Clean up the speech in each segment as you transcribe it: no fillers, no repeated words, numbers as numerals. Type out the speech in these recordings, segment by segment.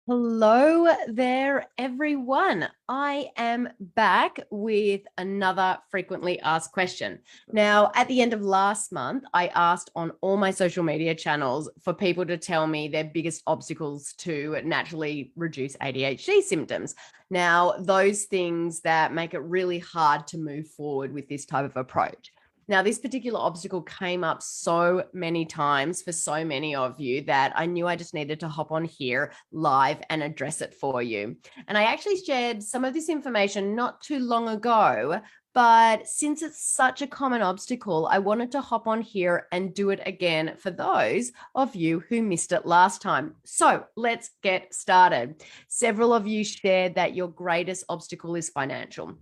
Hello there, everyone. I am back with another frequently asked question. Now, at the end of last month, I asked on all my social media channels for people to tell me their biggest obstacles to naturally reduce ADHD symptoms. Now, those things that make it really hard to move forward with this type of approach. Now, this particular obstacle came up so many times for so many of you that I knew I just needed to hop on here live and address it for you. And I actually shared some of this information not too long ago, but since it's such a common obstacle, I wanted to hop on here and do it again for those of you who missed it last time. So let's get started. Several of you shared that your greatest obstacle is financial.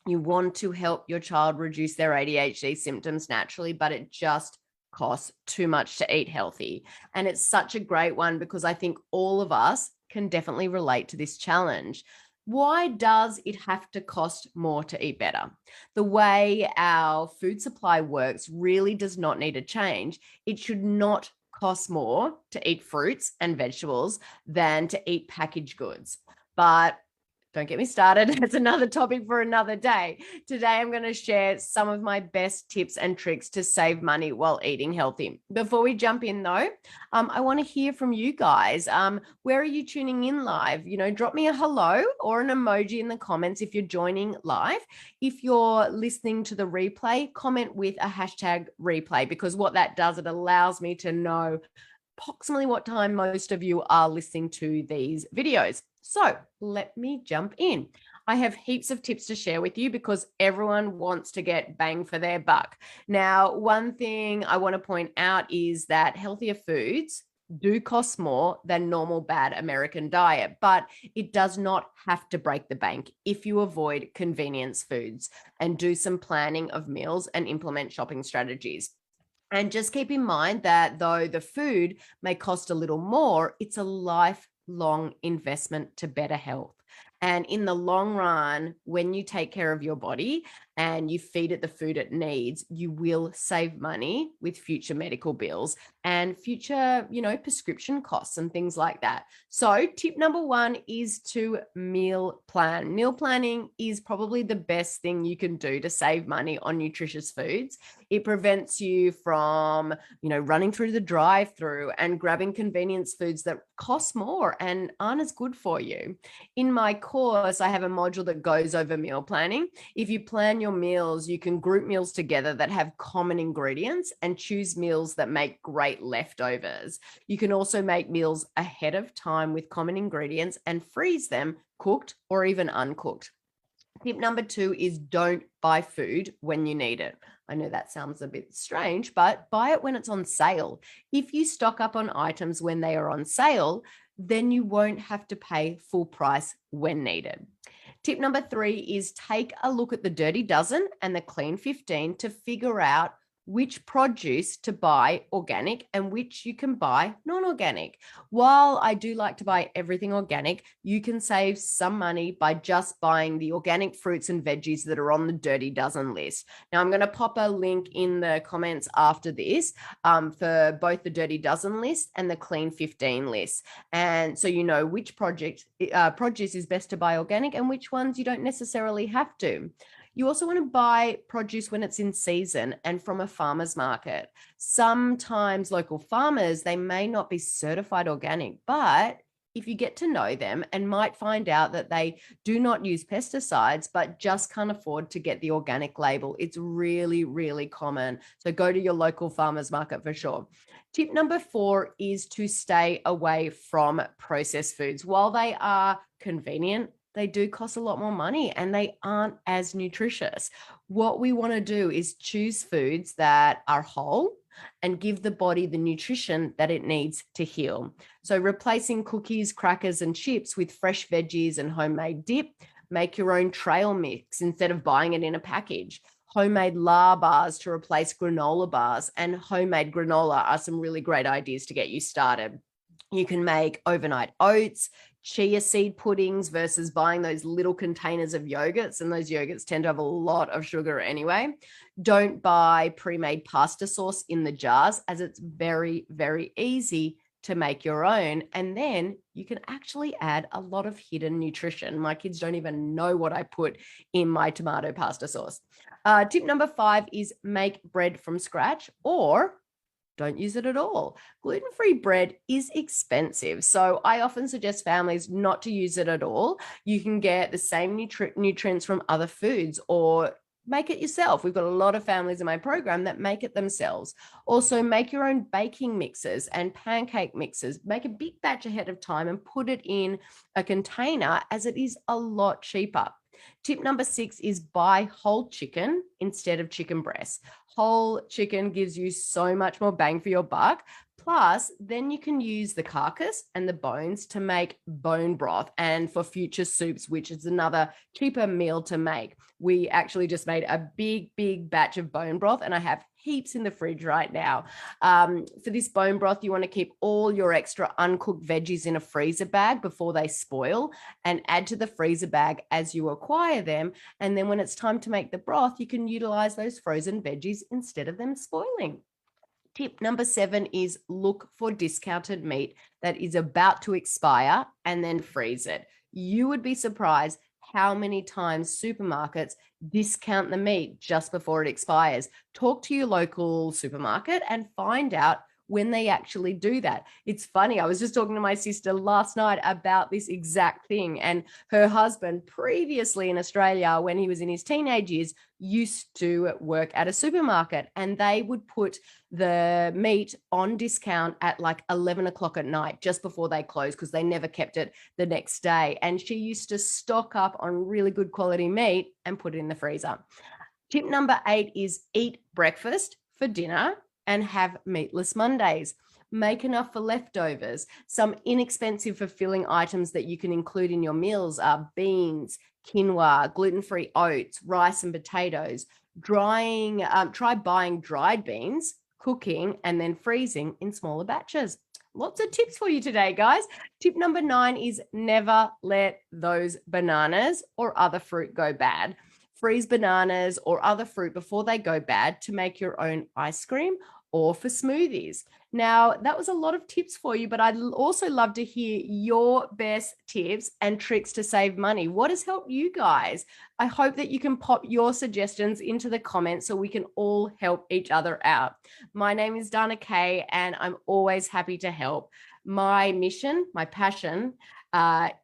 You want to help your child reduce their ADHD symptoms naturally, but it just costs too much to eat healthy. And it's such a great one because I think all of us can definitely relate to this challenge. Why does it have to cost more to eat better? The way our food supply works really does not need to change. It should not cost more to eat fruits and vegetables than to eat packaged goods. But don't get me started. It's another topic for another day. Today, I'm going to share some of my best tips and tricks to save money while eating healthy. Before we jump in, though, I want to hear from you guys. Where are you tuning in live? Drop me a hello or an emoji in the comments if you're joining live. If you're listening to the replay, comment with a hashtag replay, because what that does, it allows me to know approximately what time most of you are listening to these videos. So let me jump in. I have heaps of tips to share with you because everyone wants to get bang for their buck. Now, one thing I want to point out is that healthier foods do cost more than normal bad American diet, but it does not have to break the bank if you avoid convenience foods and do some planning of meals and implement shopping strategies. And just keep in mind that though the food may cost a little more, it's a lifelong investment to better health. And in the long run, when you take care of your body and you feed it the food it needs, you will save money with future medical bills and future, prescription costs and things like that. So tip number one is to meal plan. Meal planning is probably the best thing you can do to save money on nutritious foods. It prevents you from, running through the drive-through and grabbing convenience foods that cost more and aren't as good for you. In my course, I have a module that goes over meal planning. If you plan your meals, you can group meals together that have common ingredients and choose meals that make great leftovers. You can also make meals ahead of time with common ingredients and freeze them cooked or even uncooked. Tip number two is don't buy food when you need it. I know that sounds a bit strange, but buy it when it's on sale. If you stock up on items when they are on sale, then you won't have to pay full price when needed. Tip number three is take a look at the Dirty Dozen and the Clean 15 to figure out which produce to buy organic and which you can buy non-organic. While I do like to buy everything organic, you can save some money by just buying the organic fruits and veggies that are on the Dirty Dozen list. Now, I'm going to pop a link in the comments after this for both the Dirty Dozen list and the Clean 15 list. And so you know which produce is best to buy organic and which ones you don't necessarily have to. You also want to buy produce when it's in season and from a farmer's market. Sometimes local farmers, they may not be certified organic, but if you get to know them and might find out that they do not use pesticides, but just can't afford to get the organic label. It's really, really common. So go to your local farmer's market for sure. Tip number four is to stay away from processed foods. While they are convenient, they do cost a lot more money and they aren't as nutritious. What we want to do is choose foods that are whole and give the body the nutrition that it needs to heal. So replacing cookies, crackers, and chips with fresh veggies and homemade dip. Make your own trail mix instead of buying it in a package. Homemade La bars to replace granola bars, and homemade granola are some really great ideas to get you started. You can make overnight oats, chia seed puddings versus buying those little containers of yogurts, and those yogurts tend to have a lot of sugar anyway. Don't buy pre-made pasta sauce in the jars, as it's very, very easy to make your own. And then you can actually add a lot of hidden nutrition. My kids don't even know what I put in my tomato pasta sauce. Tip number 5 is make bread from scratch, or don't use it at all. Gluten-free bread is expensive, so I often suggest families not to use it at all. You can get the same nutrients from other foods, or make it yourself. We've got a lot of families in my program that make it themselves. Also, make your own baking mixes and pancake mixes. Make a big batch ahead of time and put it in a container, as it is a lot cheaper. Tip number 6 is buy whole chicken instead of chicken breast. Whole chicken gives you so much more bang for your buck. Plus, then you can use the carcass and the bones to make bone broth, and for future soups, which is another cheaper meal to make. We actually just made a big batch of bone broth, and I have heaps in the fridge right now. For this bone broth, you want to keep all your extra uncooked veggies in a freezer bag before they spoil, and add to the freezer bag as you acquire them. And then when it's time to make the broth, you can utilize those frozen veggies instead of them spoiling. Tip number 7 is look for discounted meat that is about to expire and then freeze it. You would be surprised how many times supermarkets discount the meat just before it expires. Talk to your local supermarket and find out when they actually do that. It's funny, I was just talking to my sister last night about this exact thing, and her husband, previously in Australia when he was in his teenage years, used to work at a supermarket, and they would put the meat on discount at like 11 o'clock at night, just before they closed, because they never kept it the next day. And she used to stock up on really good quality meat and put it in the freezer. Tip number 8 is eat breakfast for dinner and have meatless Mondays. Make enough for leftovers. Some inexpensive fulfilling items that you can include in your meals are beans, quinoa, gluten-free oats, rice and potatoes. Try buying dried beans, cooking, and then freezing in smaller batches. Lots of tips for you today, guys. Tip number 9 is never let those bananas or other fruit go bad. Freeze bananas or other fruit before they go bad to make your own ice cream or for smoothies. Now, that was a lot of tips for you, but I'd also love to hear your best tips and tricks to save money. What has helped you guys? I hope that you can pop your suggestions into the comments so we can all help each other out. My name is Dana Kay, and I'm always happy to help. My mission, my passion,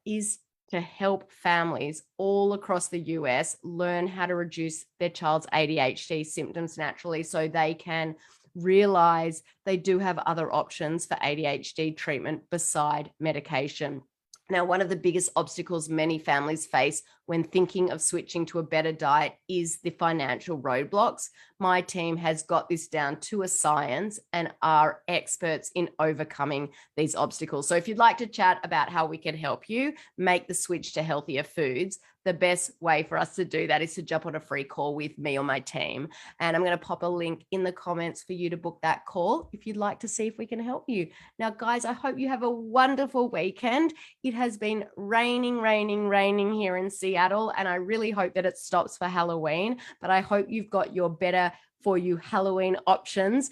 is to help families all across the US learn how to reduce their child's ADHD symptoms naturally, so they can realize they do have other options for ADHD treatment beside medication. Now, one of the biggest obstacles many families face when thinking of switching to a better diet is the financial roadblocks. My team has got this down to a science and are experts in overcoming these obstacles. So if you'd like to chat about how we can help you make the switch to healthier foods, the best way for us to do that is to jump on a free call with me or my team. And I'm going to pop a link in the comments for you to book that call if you'd like to see if we can help you. Now, guys, I hope you have a wonderful weekend. It has been raining here in Seattle, and I really hope that it stops for Halloween, but I hope you've got your better for you Halloween options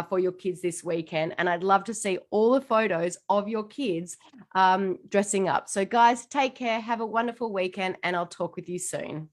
for your kids this weekend. And I'd love to see all the photos of your kids dressing up. So guys, take care, have a wonderful weekend, and I'll talk with you soon.